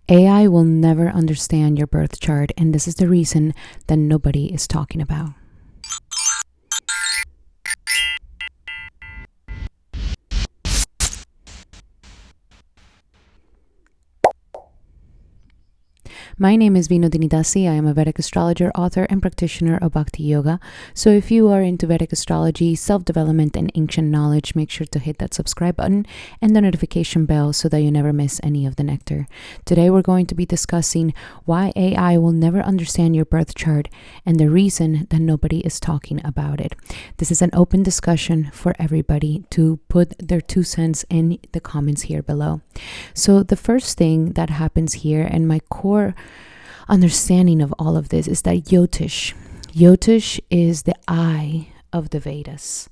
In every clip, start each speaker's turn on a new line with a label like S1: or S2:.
S1: AI will never understand your birth chart, and this is the reason that nobody is talking about. My name is Vinodini Dasi. I am a Vedic astrologer, author, and practitioner of Bhakti Yoga. So if you are into Vedic astrology, self-development, and ancient knowledge, make sure to hit that subscribe button and the notification bell so that you never miss any of the nectar. Today we're going to be discussing why AI will never understand your birth chart and the reason that nobody is talking about it. This is an open discussion for everybody to put their 2 cents in the comments here below. So the first thing that happens here, and my core understanding of all of this, is that Jyotish is the eye of the Vedas.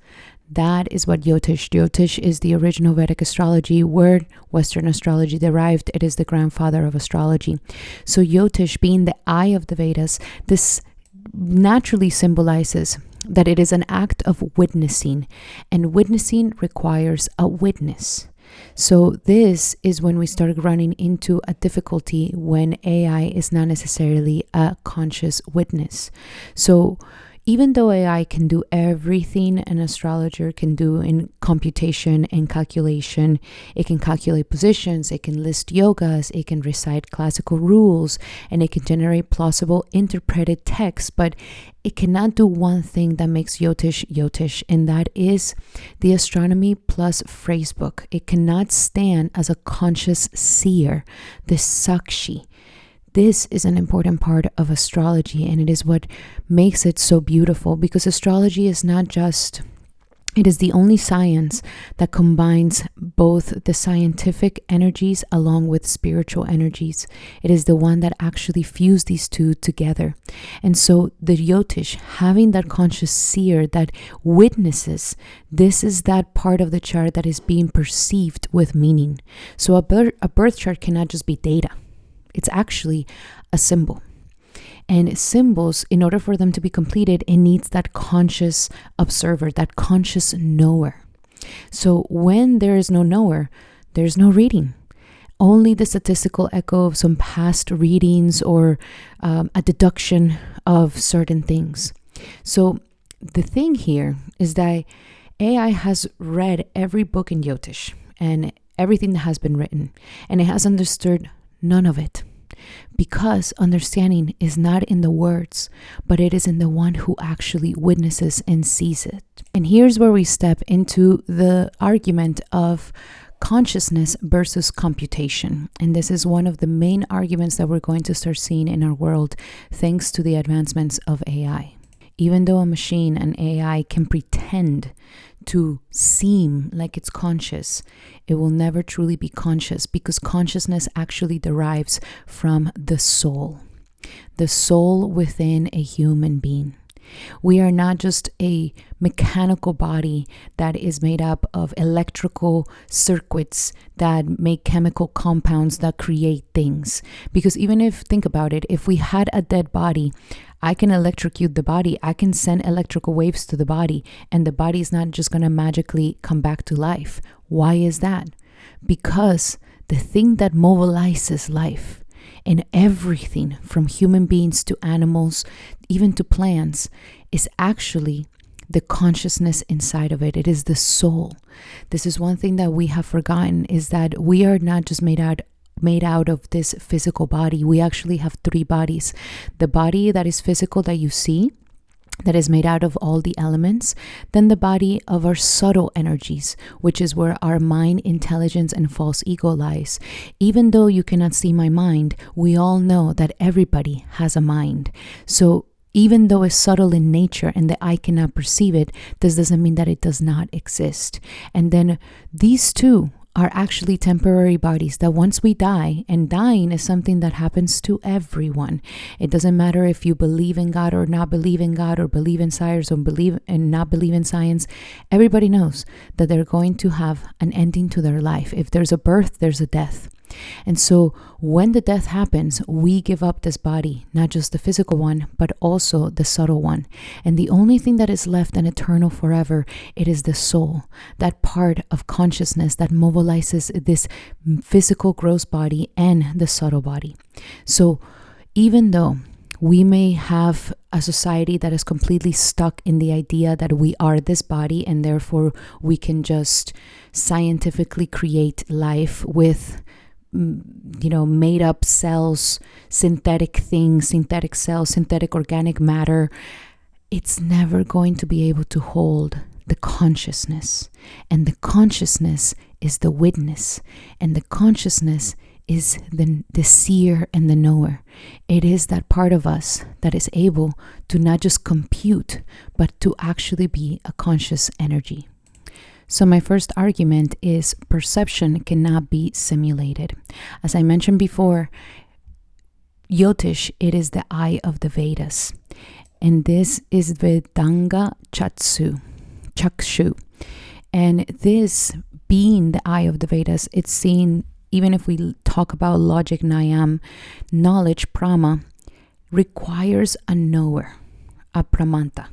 S1: That is what Jyotish is the original Vedic astrology word. Western astrology derived. It is the grandfather of astrology. So Jyotish, being the eye of the Vedas, this naturally symbolizes that it is an act of witnessing, and witnessing requires a witness. So this is when we start running into a difficulty when AI is not necessarily a conscious witness. So even though AI can do everything an astrologer can do in computation and calculation, it can calculate positions, it can list yogas, it can recite classical rules, and it can generate plausible interpreted text, but it cannot do one thing that makes Jyotish, and that is the astronomy plus phrasebook. It cannot stand as a conscious seer, the Sakshi. This is an important part of astrology, and it is what makes it so beautiful, because astrology is not just, it is the only science that combines both the scientific energies along with spiritual energies. It is the one that actually fuse these two together. And so the Jyotish, having that conscious seer that witnesses, this is that part of the chart that is being perceived with meaning. So a birth chart cannot just be data. It's actually a symbol. And symbols, in order for them to be completed, it needs that conscious observer, that conscious knower. So when there is no knower, there's no reading. Only the statistical echo of some past readings or a deduction of certain things. So the thing here is that AI has read every book in Jyotish and everything that has been written, and it has understood none of it, because understanding is not in the words, but it is in the one who actually witnesses and sees it. And here's where we step into the argument of consciousness versus computation. And this is one of the main arguments that we're going to start seeing in our world thanks to the advancements of AI. Even though a machine, an AI, can pretend to seem like it's conscious, it will never truly be conscious, because consciousness actually derives from the soul within a human being. We are not just a mechanical body that is made up of electrical circuits that make chemical compounds that create things. Because even if, think about it, if we had a dead body, I can electrocute the body, I can send electrical waves to the body, and the body is not just going to magically come back to life. Why is that? Because the thing that mobilizes life in everything from human beings to animals, even to plants, is actually the consciousness inside of it. It is the soul. This is one thing that we have forgotten, is that we are not just made out of this physical body. We actually have 3 bodies. The body that is physical that you see, that is made out of all the elements, then the body of our subtle energies, which is where our mind, intelligence, and false ego lies. Even though you cannot see my mind, we all know that everybody has a mind. So even though it's subtle in nature and the eye cannot perceive it, this doesn't mean that it does not exist. And then these two are actually temporary bodies that once we die, and dying is something that happens to everyone. It doesn't matter if you believe in God or not believe in God, or believe in science or believe and not believe in science. Everybody knows that they're going to have an ending to their life. If there's a birth, there's a death. And so when the death happens, we give up this body, not just the physical one, but also the subtle one. And the only thing that is left and eternal forever, it is the soul, that part of consciousness that mobilizes this physical gross body and the subtle body. So even though we may have a society that is completely stuck in the idea that we are this body and therefore we can just scientifically create life with made up cells, synthetic things, synthetic cells, synthetic organic matter, it's never going to be able to hold the consciousness. And the consciousness is the witness. And the consciousness is the seer and the knower. It is that part of us that is able to not just compute, but to actually be a conscious energy. So my first argument is perception cannot be simulated. As I mentioned before, Jyotish, it is the eye of the Vedas. And this is Vedanga Chakshu. And this being the eye of the Vedas, it's seen, even if we talk about logic, Nayam, knowledge, Prama, requires a knower, a Pramanta.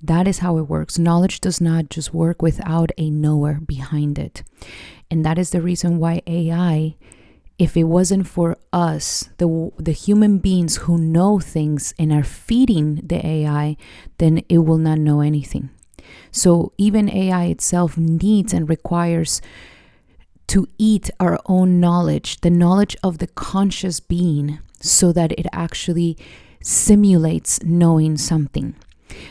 S1: That is how it works. Knowledge does not just work without a knower behind it. And that is the reason why AI, if it wasn't for us, the human beings who know things and are feeding the AI, then it will not know anything. So even AI itself needs and requires to eat our own knowledge, the knowledge of the conscious being, so that it actually simulates knowing something.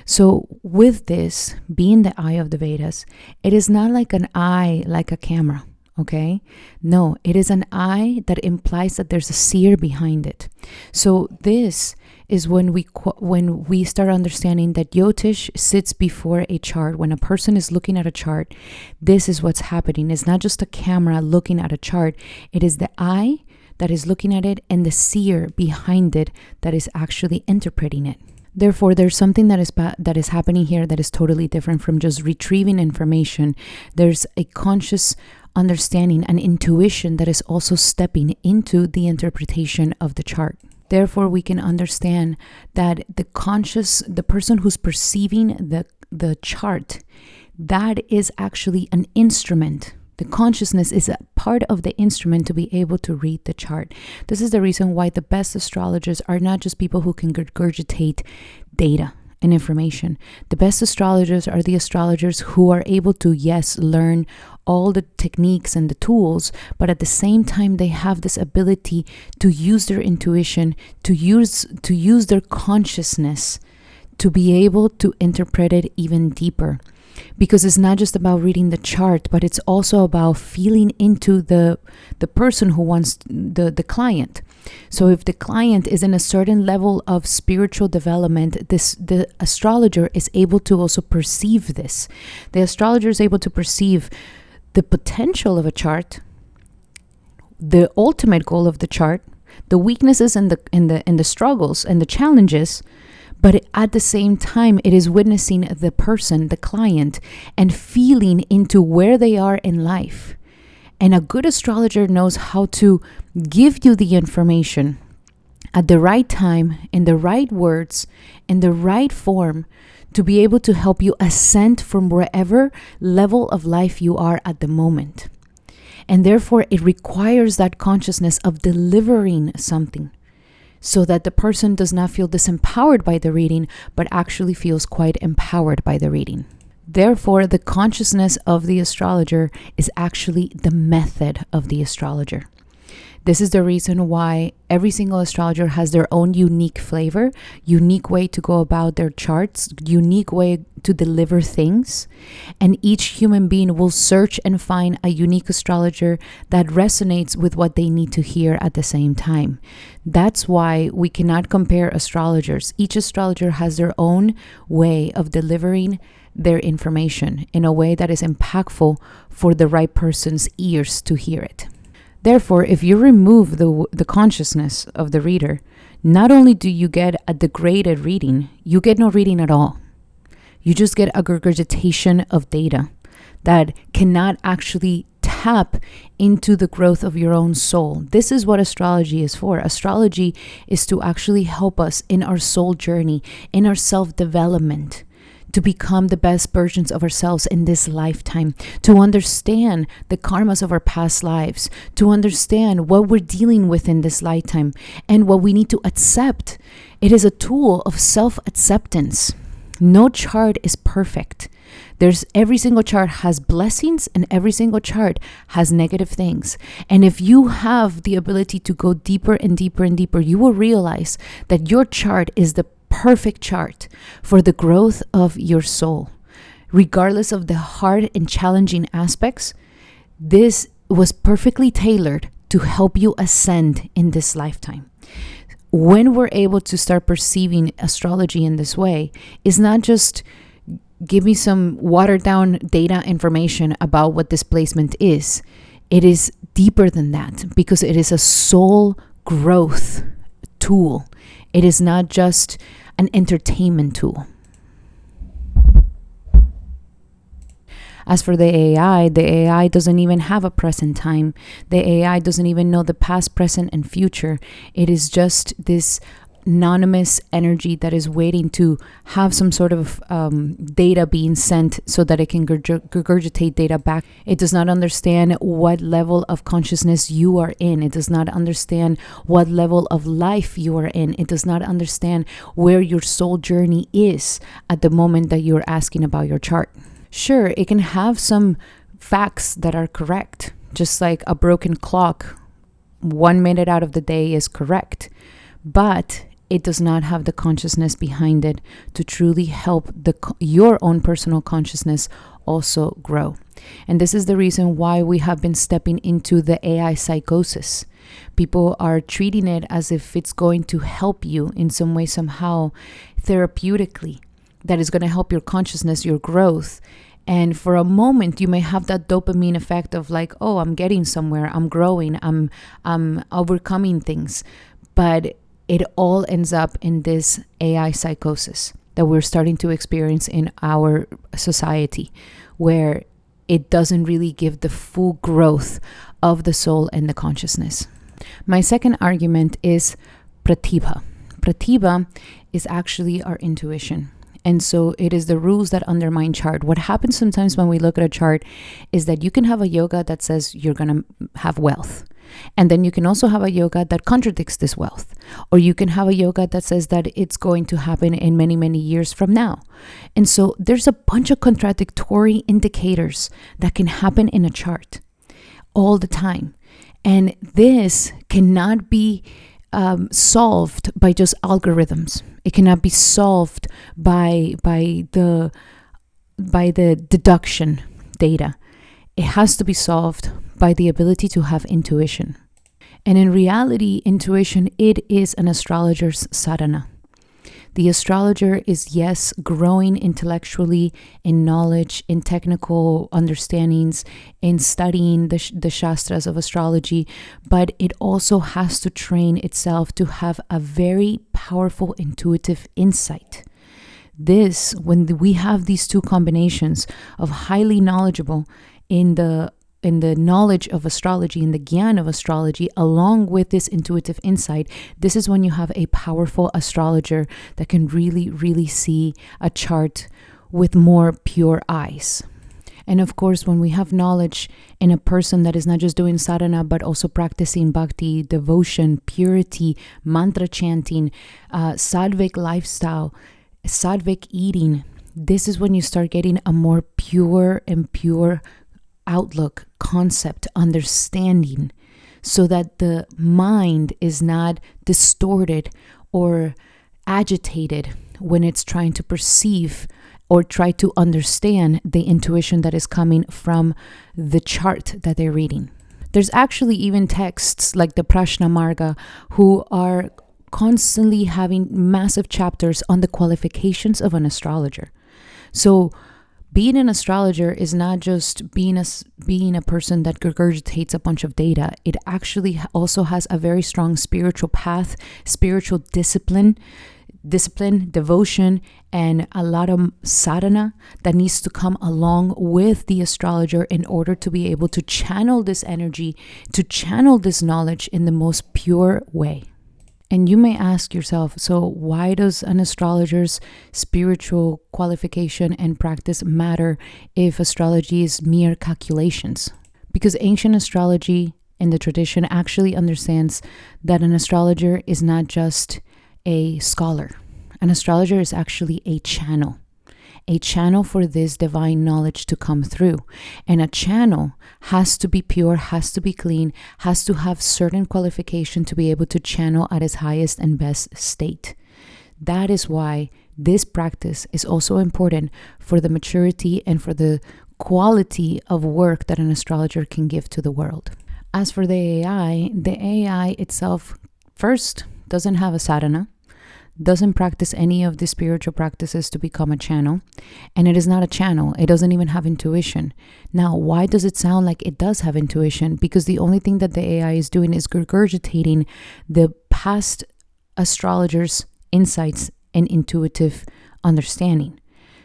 S1: So with this being the eye of the Vedas, it is not like an eye like a camera, okay? No, it is an eye that implies that there's a seer behind it. So this is when we start understanding that Jyotish sits before a chart. When a person is looking at a chart, this is what's happening. It's not just a camera looking at a chart. It is the eye that is looking at it and the seer behind it that is actually interpreting it. Therefore, there's something that is happening here that is totally different from just retrieving information. There's a conscious understanding and intuition that is also stepping into the interpretation of the chart. Therefore, we can understand that the person who's perceiving the chart, that is actually an instrument. The consciousness is a part of the instrument to be able to read the chart. This is the reason why the best astrologers are not just people who can regurgitate data and information. The best astrologers are the astrologers who are able to, yes, learn all the techniques and the tools, but at the same time, they have this ability to use their intuition, to use their consciousness to be able to interpret it even deeper. Because it's not just about reading the chart, but it's also about feeling into the person who wants the client. So if the client is in a certain level of spiritual development, the astrologer is able to also perceive this. The astrologer is able to perceive the potential of a chart, the ultimate goal of the chart, the weaknesses and the struggles and the challenges. But at the same time, it is witnessing the person, the client, and feeling into where they are in life. And a good astrologer knows how to give you the information at the right time, in the right words, in the right form, to be able to help you ascend from wherever level of life you are at the moment. And therefore, it requires that consciousness of delivering something, so that the person does not feel disempowered by the reading, but actually feels quite empowered by the reading. Therefore, the consciousness of the astrologer is actually the method of the astrologer. This is the reason why every single astrologer has their own unique flavor, unique way to go about their charts, unique way to deliver things. And each human being will search and find a unique astrologer that resonates with what they need to hear at the same time. That's why we cannot compare astrologers. Each astrologer has their own way of delivering their information in a way that is impactful for the right person's ears to hear it. Therefore, if you remove the consciousness of the reader, not only do you get a degraded reading, you get no reading at all. You just get a regurgitation of data that cannot actually tap into the growth of your own soul. This is what astrology is for. Astrology is to actually help us in our soul journey, in our self-development, to become the best versions of ourselves in this lifetime, to understand the karmas of our past lives, to understand what we're dealing with in this lifetime and what we need to accept. It is a tool of self-acceptance. No chart is perfect. Every single chart has blessings and every single chart has negative things. And if you have the ability to go deeper and deeper and deeper, you will realize that your chart is the perfect chart for the growth of your soul. Regardless of the hard and challenging aspects, this was perfectly tailored to help you ascend in this lifetime. When we're able to start perceiving astrology in this way, it's not just give me some watered down data information about what this placement is. It is deeper than that because it is a soul growth tool. It is not just an entertainment tool. As for the AI doesn't even have a present time. The AI doesn't even know the past, present, and future. It is just this anonymous energy that is waiting to have some sort of data being sent so that it can regurgitate data back. It does not understand what level of consciousness you are in. It does not understand what level of life you are in. It does not understand where your soul journey is at the moment that you're asking about your chart. Sure, it can have some facts that are correct, just like a broken clock. 1 minute out of the day is correct, but it does not have the consciousness behind it to truly help your own personal consciousness also grow. And this is the reason why we have been stepping into the AI psychosis. People are treating it as if it's going to help you in some way, somehow, therapeutically, that is going to help your consciousness, your growth. And for a moment, you may have that dopamine effect of like, oh, I'm getting somewhere, I'm growing, I'm overcoming things. But it all ends up in this AI psychosis that we're starting to experience in our society, where it doesn't really give the full growth of the soul and the consciousness. My second argument is pratibha. Pratibha is actually our intuition. And so it is the rules that undermine chart. What happens sometimes when we look at a chart is that you can have a yoga that says you're going to have wealth. And then you can also have a yoga that contradicts this wealth. Or you can have a yoga that says that it's going to happen in many, many years from now. And so there's a bunch of contradictory indicators that can happen in a chart all the time. And this cannot be solved by just algorithms. It cannot be solved by the deduction data. It has to be solved by the ability to have intuition. And in reality, intuition, it is an astrologer's sadhana. The astrologer is, yes, growing intellectually in knowledge, in technical understandings, in studying the shastras of astrology, but it also has to train itself to have a very powerful intuitive insight. This, when we have these two combinations of highly knowledgeable in the knowledge of astrology, in the gyan of astrology, along with this intuitive insight, this is when you have a powerful astrologer that can really, really see a chart with more pure eyes. And of course, when we have knowledge in a person that is not just doing sadhana, but also practicing bhakti, devotion, purity, mantra chanting, sadhvic lifestyle, sadhvic eating, this is when you start getting a more pure outlook, concept, understanding, so that the mind is not distorted or agitated when it's trying to perceive or try to understand the intuition that is coming from the chart that they're reading. There's actually even texts like the Prashna Marga who are constantly having massive chapters on the qualifications of an astrologer. So being an astrologer is not just being a person that regurgitates a bunch of data. It actually also has a very strong spiritual path, spiritual discipline discipline, devotion, and a lot of sadhana that needs to come along with the astrologer in order to be able to channel this energy, to channel this knowledge in the most pure way. And you may ask yourself, so why does an astrologer's spiritual qualification and practice matter if astrology is mere calculations? Because ancient astrology in the tradition actually understands that an astrologer is not just a scholar. An astrologer is actually a channel for this divine knowledge to come through. And a channel has to be pure, has to be clean, has to have certain qualification to be able to channel at its highest and best state. That is why this practice is also important for the maturity and for the quality of work that an astrologer can give to the world. As for the AI itself, first, doesn't have a sadhana, doesn't practice any of the spiritual practices to become a channel, and it is not a channel. It doesn't even have intuition. Now, why does it sound like it does have intuition? Because the only thing that the AI is doing is regurgitating the past astrologers' insights and intuitive understanding.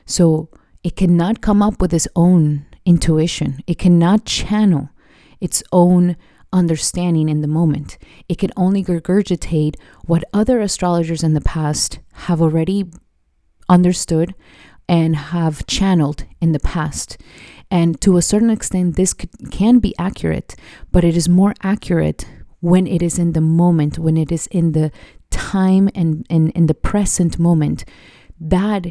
S1: So it cannot come up with its own intuition. It cannot channel its own understanding in the moment. It can only regurgitate what other astrologers in the past have already understood and have channeled in the past. And to a certain extent, this can be accurate, but it is more accurate when it is in the moment, when it is in the time and in the present moment. That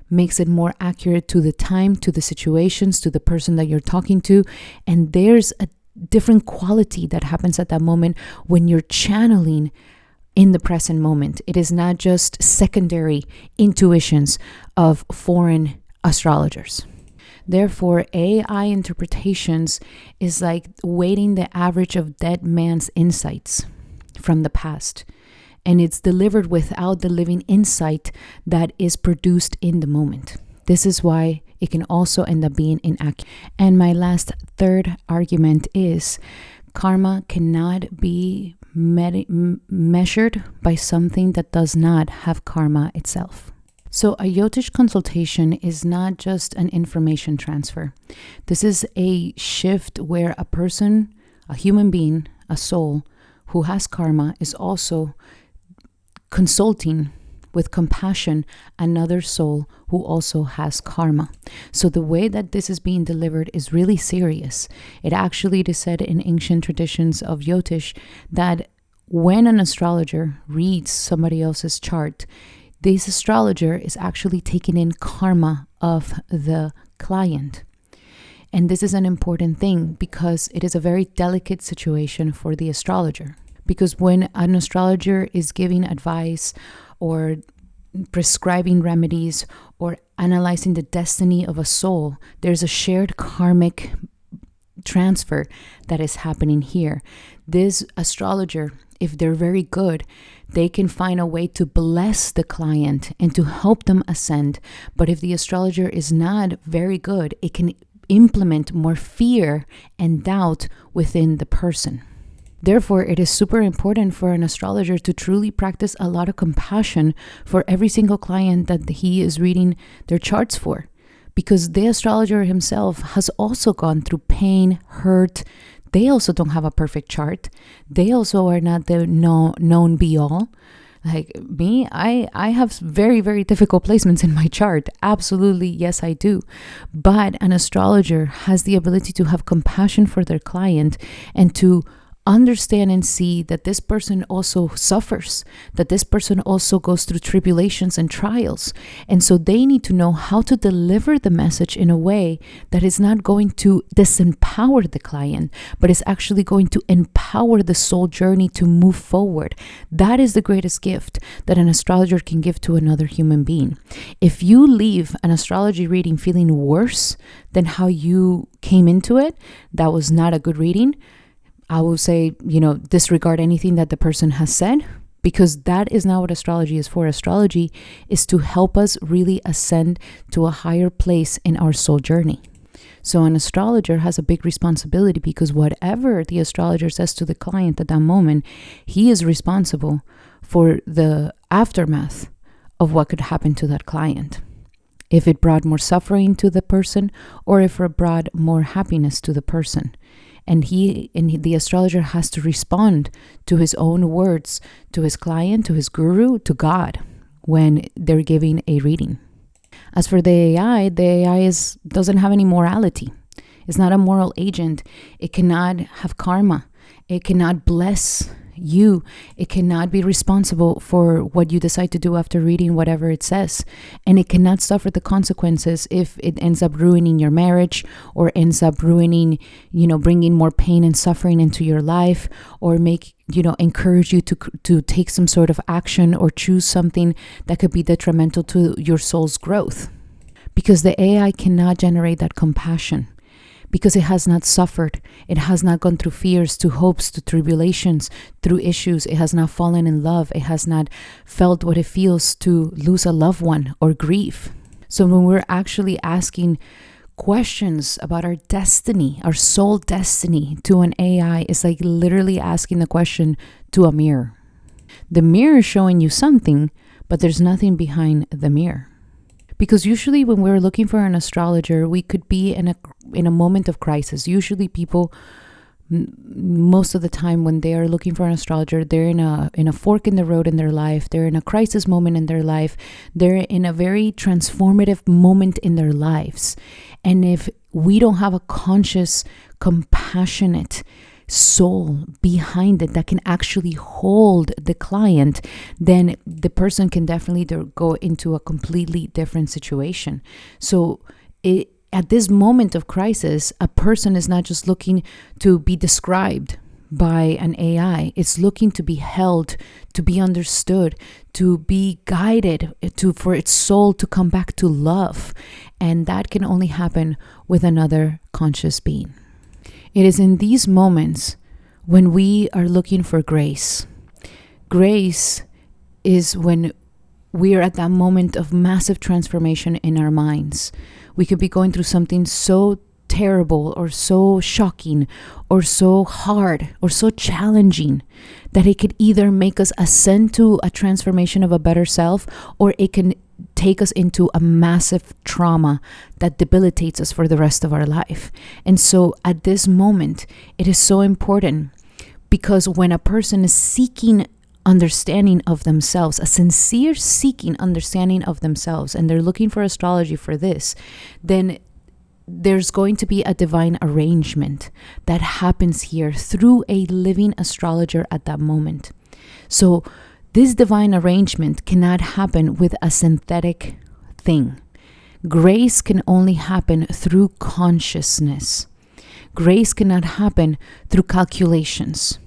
S1: makes it more accurate to the time, to the situations, to the person that you're talking to. And there's a different quality that happens at that moment when you're channeling in the present moment. It is not just secondary intuitions of foreign astrologers. Therefore, AI interpretations is like weighting the average of dead man's insights from the past. And it's delivered without the living insight that is produced in the moment. This is why it can also end up being inaccurate. And my last third argument is karma cannot be measured by something that does not have karma itself. So a Jyotish consultation is not just an information transfer. This is a shift where a person, a human being, a soul who has karma is also consulting with compassion another soul who also has karma. So the way that this is being delivered is really serious. It actually is said in ancient traditions of Jyotish that when an astrologer reads somebody else's chart, this astrologer is actually taking in karma of the client. And this is an important thing because it is a very delicate situation for the astrologer. Because when an astrologer is giving advice or prescribing remedies or analyzing the destiny of a soul, there's a shared karmic transfer that is happening here. This astrologer, if they're very good, they can find a way to bless the client and to help them ascend. But if the astrologer is not very good, it can implement more fear and doubt within the person. Therefore, it is super important for an astrologer to truly practice a lot of compassion for every single client that he is reading their charts for. Because the astrologer himself has also gone through pain, hurt. They also don't have a perfect chart. They also are not the known be-all. Like me, I have very, very difficult placements in my chart. Absolutely, yes, I do. But an astrologer has the ability to have compassion for their client and to understand and see that this person also suffers, that this person also goes through tribulations and trials. And so they need to know how to deliver the message in a way that is not going to disempower the client, but is actually going to empower the soul journey to move forward. That is the greatest gift that an astrologer can give to another human being. If you leave an astrology reading feeling worse than how you came into it, that was not a good reading. I will say, disregard anything that the person has said, because that is not what astrology is for. Astrology is to help us really ascend to a higher place in our soul journey. So an astrologer has a big responsibility because whatever the astrologer says to the client at that moment, he is responsible for the aftermath of what could happen to that client. If it brought more suffering to the person, or if it brought more happiness to the person. And the astrologer has to respond to his own words, to his client, to his guru, to God, when they're giving a reading. As for the AI doesn't have any morality. It's not a moral agent. It cannot have karma. It cannot bless you. It cannot be responsible for what you decide to do after reading whatever it says. And it cannot suffer the consequences if it ends up ruining your marriage, or ends up ruining, bringing more pain and suffering into your life, or encourage you to take some sort of action or choose something that could be detrimental to your soul's growth. Because the AI cannot generate that compassion. Because it has not suffered. It has not gone through fears, to hopes, to tribulations, through issues. It has not fallen in love. It has not felt what it feels to lose a loved one or grief. So when we're actually asking questions about our destiny, our soul destiny, to an AI, it's like literally asking the question to a mirror. The mirror is showing you something, but there's nothing behind the mirror. Because usually when we're looking for an astrologer, we could be in a moment of crisis. Usually people, most of the time when they are looking for an astrologer, they're in a fork in the road in their life. They're in a crisis moment in their life. They're in a very transformative moment in their lives. And if we don't have a conscious, compassionate soul behind it that can actually hold the client, then the person can definitely go into a completely different situation. So at this moment of crisis, a person is not just looking to be described by an AI. It's looking to be held, to be understood, to be guided, for its soul to come back to love. And that can only happen with another conscious being. It is in these moments when we are looking for grace. Grace is when we are at that moment of massive transformation in our minds. We could be going through something so terrible, or so shocking, or so hard, or so challenging, that it could either make us ascend to a transformation of a better self, or it can take us into a massive trauma that debilitates us for the rest of our life. And so at this moment, it is so important, because when a person is seeking understanding of themselves, a sincere seeking understanding of themselves, and they're looking for astrology for this, then there's going to be a divine arrangement that happens here through a living astrologer at that moment. So this divine arrangement cannot happen with a synthetic thing. Grace can only happen through consciousness. Grace cannot happen through calculations.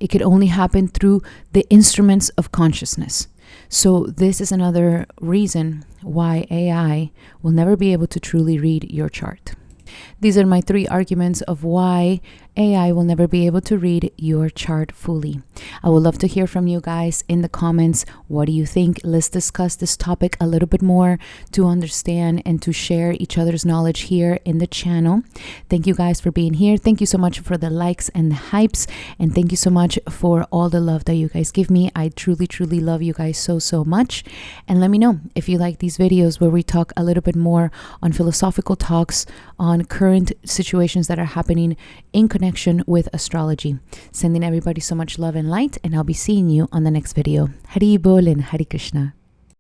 S1: It could only happen through the instruments of consciousness. So this is another reason why AI will never be able to truly read your chart. These are my 3 arguments of why AI will never be able to read your chart fully. I would love to hear from you guys in the comments. What do you think? Let's discuss this topic a little bit more to understand and to share each other's knowledge here in the channel. Thank you guys for being here. Thank you so much for the likes and the hypes. And thank you so much for all the love that you guys give me. I truly, truly love you guys so, so much. And let me know if you like these videos where we talk a little bit more on philosophical talks, on current situations that are happening in connection with astrology. Sending everybody so much love and light, and I'll be seeing you on the next video. Hari Bol and Hari Krishna.